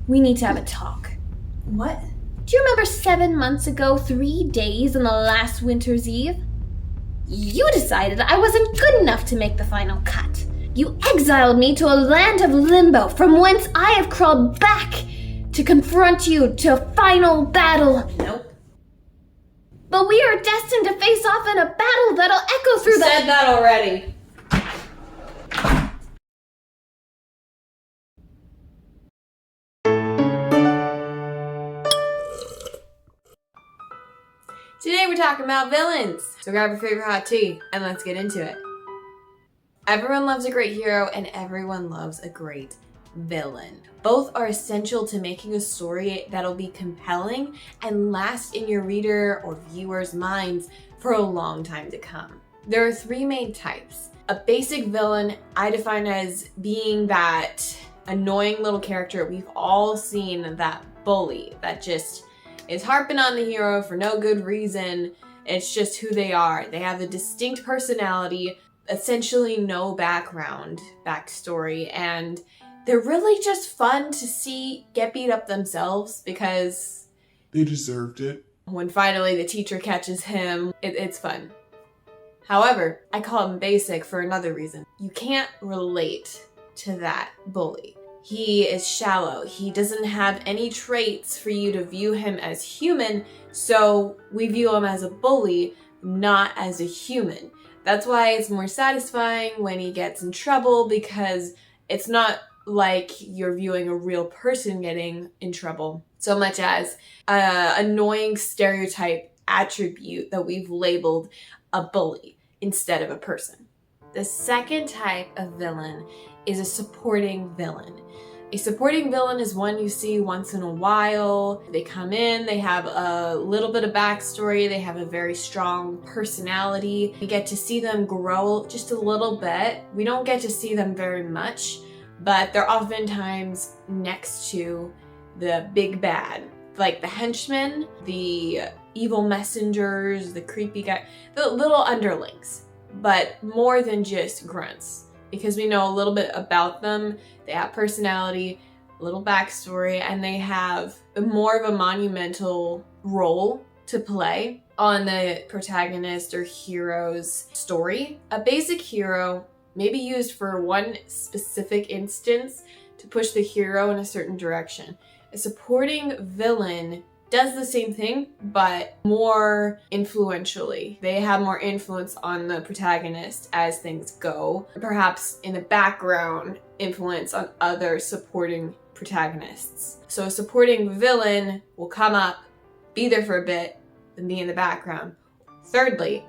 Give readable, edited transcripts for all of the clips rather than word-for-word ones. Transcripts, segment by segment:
We need to have a talk. What? Do you remember 7 months ago, 3 days on the last winter's eve? You decided I wasn't good enough to make the final cut. You exiled me to a land of limbo from whence I have crawled back to confront you to a final battle. Nope. But we are destined to face off in a battle that'll echo through the— Said that already. Today we're talking about villains. So grab your favorite hot tea and let's get into it. Everyone loves a great hero and everyone loves a great villain. Both are essential to making a story that'll be compelling and last in your reader or viewer's minds for a long time to come. There are 3 main types. A basic villain I define as being that annoying little character we've all seen, that bully that just is harping on the hero for no good reason. It's just who they are. They have a distinct personality, essentially no backstory, and they're really just fun to see get beat up themselves because they deserved it. When finally the teacher catches him, it's fun. However, I call him basic for another reason. You can't relate to that bully. He is shallow. He doesn't have any traits for you to view him as human, so we view him as a bully, not as a human. That's why it's more satisfying when he gets in trouble, because it's not like you're viewing a real person getting in trouble so much as an annoying stereotype attribute that we've labeled a bully instead of a person. The second type of villain is a supporting villain. A supporting villain is one you see once in a while. They come in, they have a little bit of backstory, they have a very strong personality. We get to see them grow just a little bit. We don't get to see them very much, but they're oftentimes next to the big bad, like the henchmen, the evil messengers, the creepy guy, the little underlings, but more than just grunts. Because we know a little bit about them. They have personality, a little backstory, and they have more of a monumental role to play on the protagonist or hero's story. A basic hero may be used for one specific instance to push the hero in a certain direction. A supporting villain does the same thing, but more influentially. They have more influence on the protagonist as things go. Perhaps in the background, influence on other supporting protagonists. So a supporting villain will come up, be there for a bit, and be in the background. Thirdly,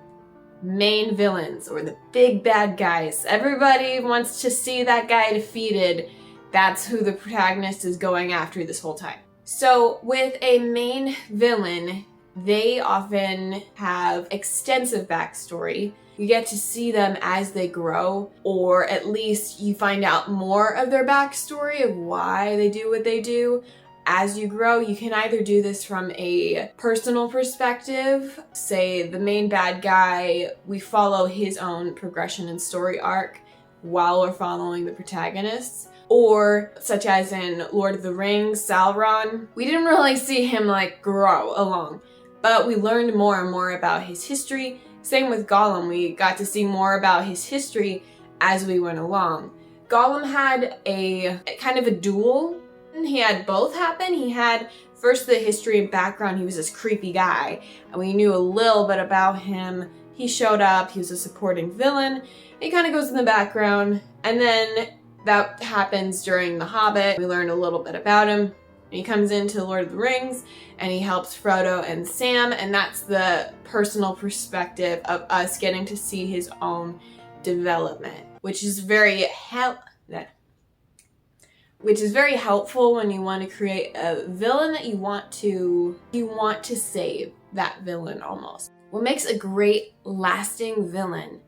main villains, or the big bad guys. Everybody wants to see that guy defeated. That's who the protagonist is going after this whole time. So with a main villain, they often have extensive backstory. You get to see them as they grow, or at least you find out more of their backstory of why they do what they do. As you grow, you can either do this from a personal perspective, say the main bad guy, we follow his own progression and story arc while we're following the protagonists. Or, such as in Lord of the Rings, Sauron, we didn't really see him grow along, but we learned more and more about his history. Same with Gollum, we got to see more about his history as we went along. Gollum had a kind of a duel. He had both happen. He had first the history and background. He was this creepy guy, and we knew a little bit about him. He showed up, he was a supporting villain. He kind of goes in the background, and then that happens during The Hobbit. We learn a little bit about him. He comes into Lord of the Rings and he helps Frodo and Sam, and that's the personal perspective of us getting to see his own development, which is very helpful when you want to create a villain that you want to save that villain almost. What makes a great lasting villain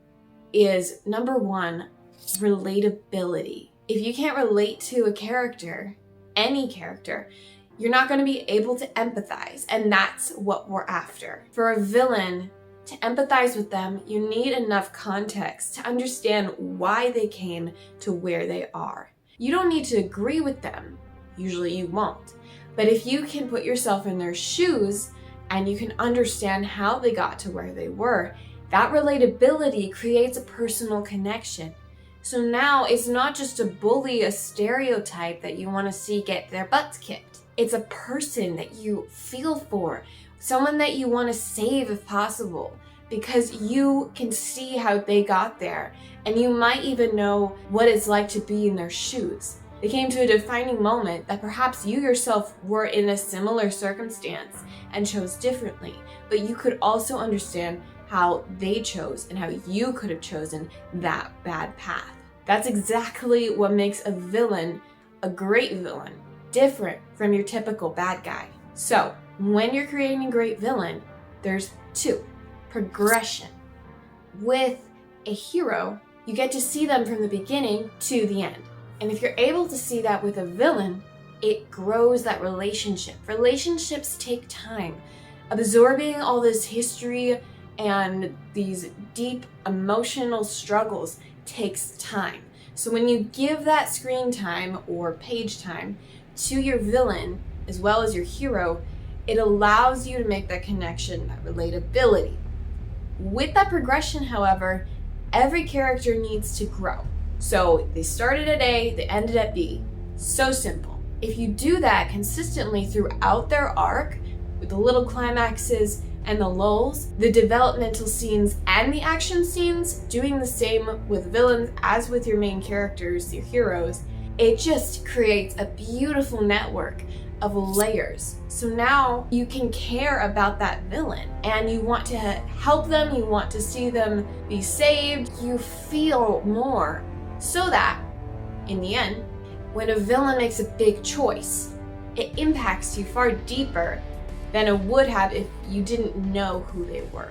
is, number 1, relatability. If you can't relate to a character, any character, you're not going to be able to empathize, and that's what we're after. For a villain, to empathize with them, you need enough context to understand why they came to where they are. You don't need to agree with them. Usually you won't. But if you can put yourself in their shoes and you can understand how they got to where they were, that relatability creates a personal connection. So now it's not just a bully, a stereotype that you want to see get their butts kicked. It's a person that you feel for, someone that you want to save if possible, because you can see how they got there, and you might even know what it's like to be in their shoes. They came to a defining moment that perhaps you yourself were in a similar circumstance and chose differently, but you could also understand how they chose and how you could have chosen that bad path. That's exactly what makes a villain a great villain, different from your typical bad guy. So, when you're creating a great villain, there's two: progression. With a hero, you get to see them from the beginning to the end. And if you're able to see that with a villain, it grows that relationship. Relationships take time. Absorbing all this history and these deep emotional struggles takes time. So when you give that screen time or page time to your villain as well as your hero, it allows you to make that connection, that relatability. With that progression, however, every character needs to grow. So they started at A, they ended at B. So simple. If you do that consistently throughout their arc, with the little climaxes and the lulls, the developmental scenes and the action scenes, doing the same with villains as with your main characters, your heroes, it just creates a beautiful network of layers. So now you can care about that villain and you want to help them, you want to see them be saved, you feel more, so that in the end, when a villain makes a big choice, it impacts you far deeper than it would have if you didn't know who they were.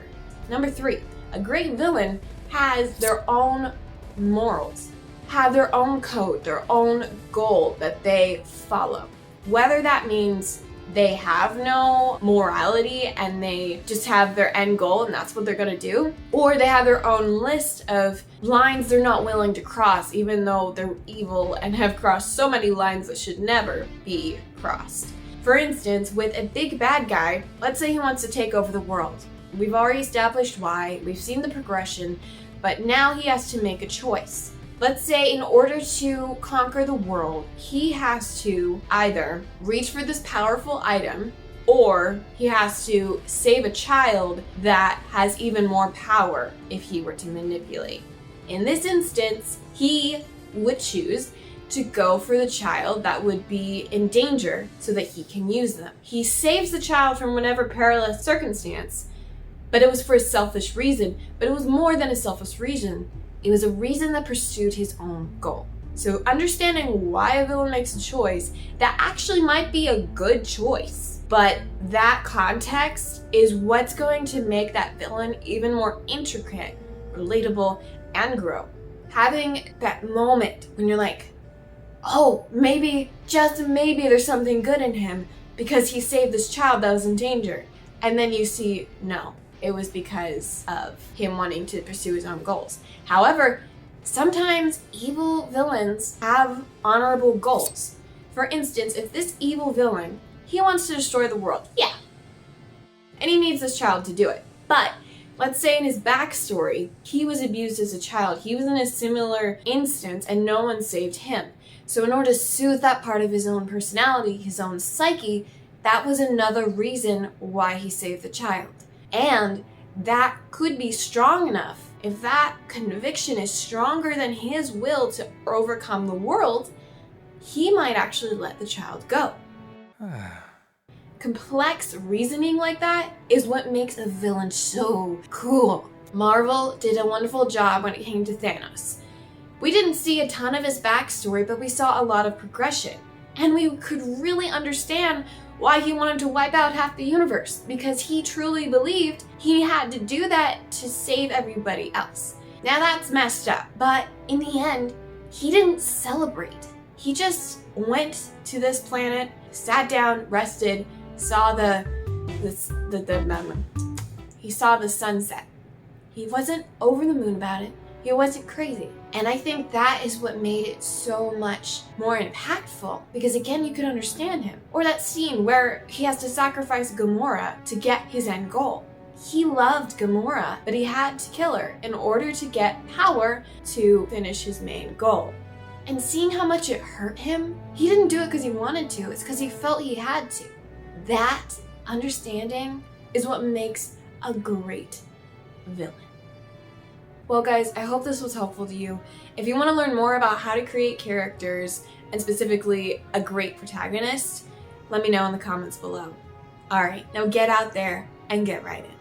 Number 3, a great villain has their own morals, have their own code, their own goal that they follow. Whether that means they have no morality and they just have their end goal and that's what they're gonna do, or they have their own list of lines they're not willing to cross even though they're evil and have crossed so many lines that should never be crossed. For instance, with a big bad guy, let's say he wants to take over the world. We've already established why, we've seen the progression, but now he has to make a choice. Let's say in order to conquer the world, he has to either reach for this powerful item or he has to save a child that has even more power if he were to manipulate. In this instance, he would choose to go for the child that would be in danger so that he can use them. He saves the child from whatever perilous circumstance, but it was for a selfish reason, but it was more than a selfish reason. It was a reason that pursued his own goal. So understanding why a villain makes a choice that actually might be a good choice, but that context is what's going to make that villain even more intricate, relatable, and grow. Having that moment when you're like, oh, maybe, just maybe there's something good in him because he saved this child that was in danger. And then you see, no, it was because of him wanting to pursue his own goals. However, sometimes evil villains have honorable goals. For instance, if this evil villain, he wants to destroy the world, yeah, and he needs this child to do it. But let's say in his backstory, he was abused as a child. He was in a similar instance and no one saved him. So in order to soothe that part of his own personality, his own psyche, that was another reason why he saved the child. And that could be strong enough. If that conviction is stronger than his will to overcome the world, he might actually let the child go. Complex reasoning like that is what makes a villain so cool. Marvel did a wonderful job when it came to Thanos. We didn't see a ton of his backstory, but we saw a lot of progression. And we could really understand why he wanted to wipe out half the universe, because he truly believed he had to do that to save everybody else. Now that's messed up, but in the end, he didn't celebrate. He just went to this planet, sat down, rested, saw he saw the sunset. He wasn't over the moon about it. He wasn't crazy. And I think that is what made it so much more impactful, because again, you could understand him. Or that scene where he has to sacrifice Gamora to get his end goal. He loved Gamora, but he had to kill her in order to get power to finish his main goal. And seeing how much it hurt him, he didn't do it because he wanted to, it's because he felt he had to. That understanding is what makes a great villain. Well guys, I hope this was helpful to you. If you want to learn more about how to create characters, and specifically a great protagonist, let me know in the comments below. Alright, now get out there and get writing.